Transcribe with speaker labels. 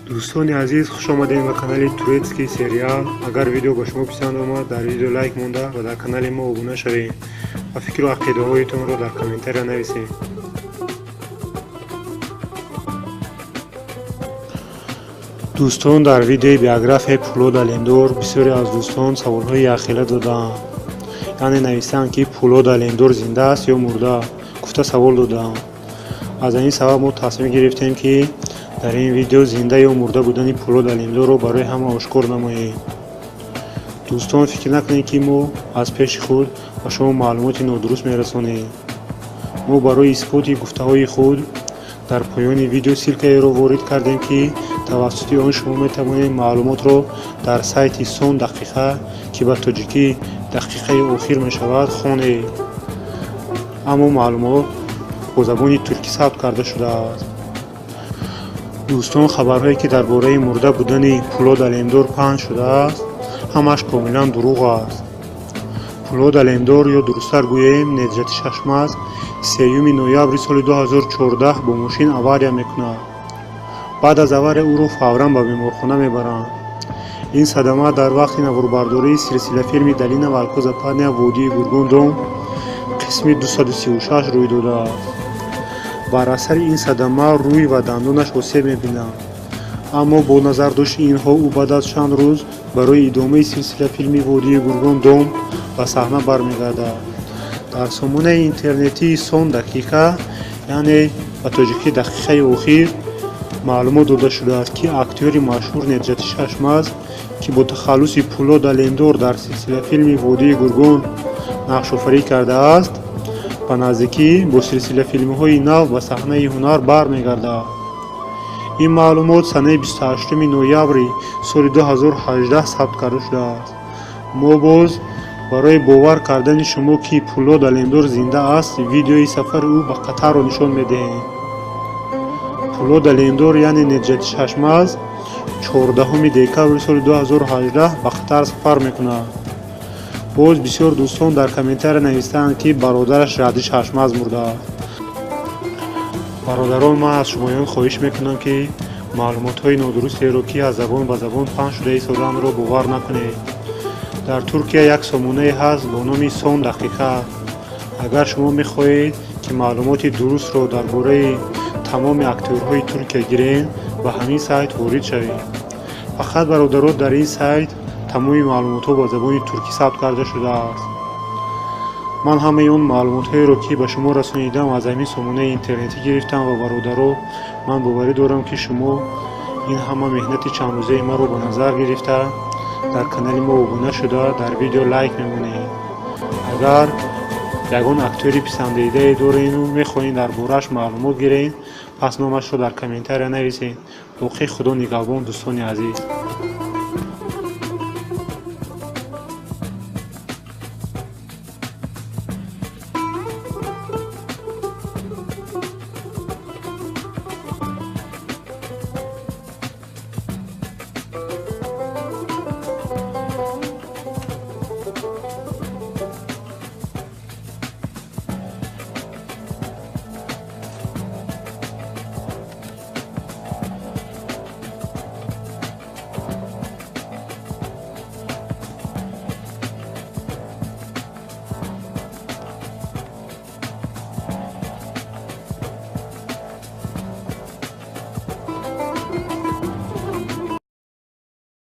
Speaker 1: دوستان عزیز، خوش آمدین به کانال تورецکی سریال. اگر ویدیو به شما پسند آمد در ویدیو لایک مونده و در کانال ما ابونه شوید و فکر و عقیده هایتون رو در کامنتر نویسید. دوستان، در ویدیو بیوگرافی پولاد الندور بسیاری از دوستان سوال های اخیره دادند. یعنی نویسند که پولاد الندور زنده است یا مرده، گفته سوال دادند. از این سبب ما تصمیم گرفتیم که در این ویدیو زنده یا مرده بودن پولاد الندور رو برای همه آشکار نماییم. دوستان، فکر نکنید که ما از پیش خود به شما معلومات نادرست میرسانیم. ما برای اثبات گفته های خود در پایان ویدیو سیلکه را وارد کردیم که توسط آن شما میتوانید معلومات را در سایت سون دقیقه که به تاجیکی دقیقه آخر می شود خوانید. اما معلومات با زبان ترکی ثبت کرده شده است. دوستان، خبرهایی که درباره مرده بودن پولاد الندور پخش شده است همش کاملا دروغ است. پولاد الندور یا درست‌تر گوییم نجات ششماز 3 نوامبر سال 2014 با ماشین авария میکند. بعد از авария او را فوراً به بیمارخانه میبرند. این صدمه در وقت نواربرداری سلسله فیلم دلینا و الکوزاپادنیا وادی گورگون دوم قسم 236 روی داده است. بر اثر این صدمه روی و دندانش آسیب می‌بیند. اما با نظر داشت اینها او بعد از چند روز برای ادامه سلسله فیلم وادی گورگون دوم به صحنه برمیگردد. در سامانه اینترنتی سون دقیقه یعنی به تاجیکی دقیقه آخر معلومات داده شده است که اکتور مشهور نجات ششماز که با تخلص پولاد الندور در سلسله فیلم وادی گورگون نقش آفرینی کرده است به نزدیکی با سلسله فیلم های نو به صحنه هنر برمیگردد. این معلومات سنه 28 نوامبر سال 2018 ثبت کرده شده است. ما باز برای باور کردن شما که پولاد الندور زنده است ویدیوی سفر او به قطر را نشان میدهیم. پولاد الندور یعنی نجات ششماز 14 دکتر سال 2018 به قطر سفر میکند. باز بسیار دوستان در کامنتر نوشتند که برادرش رادی ششماز مرده است. برادران، من از شمایان خواهش میکنم که معلومات های نادرستی را که از زبان به زبان پخش شده ایستادن را باور نکنید. در ترکیه یک سامانه هست با نام سون دقیقه. اگر شما میخواهید که معلومات درست را درباره تمام اکتورهای ترکیه گیرین به همین سایت وارد شوید. فقط برادران در این سایت تمام معلومات ها با زبان ترکی ثبت کرده شده است. من همه اون معلومات هایی را که به شما رسانیدم از همین سامانه اینترنتی گرفتم و برادران من باوری دارم که شما این همه مهنت چند روزه ما رو به نظر گرفته در کانال ما ابونه شده در ویدیو لایک میمونید. اگر یگان اکتوری پسندیده دارین و میخواین در بارش معلومات گیرین پس نامش رو در کامنتر نویسین. باقی خدا نگهبان دوستان عزیز.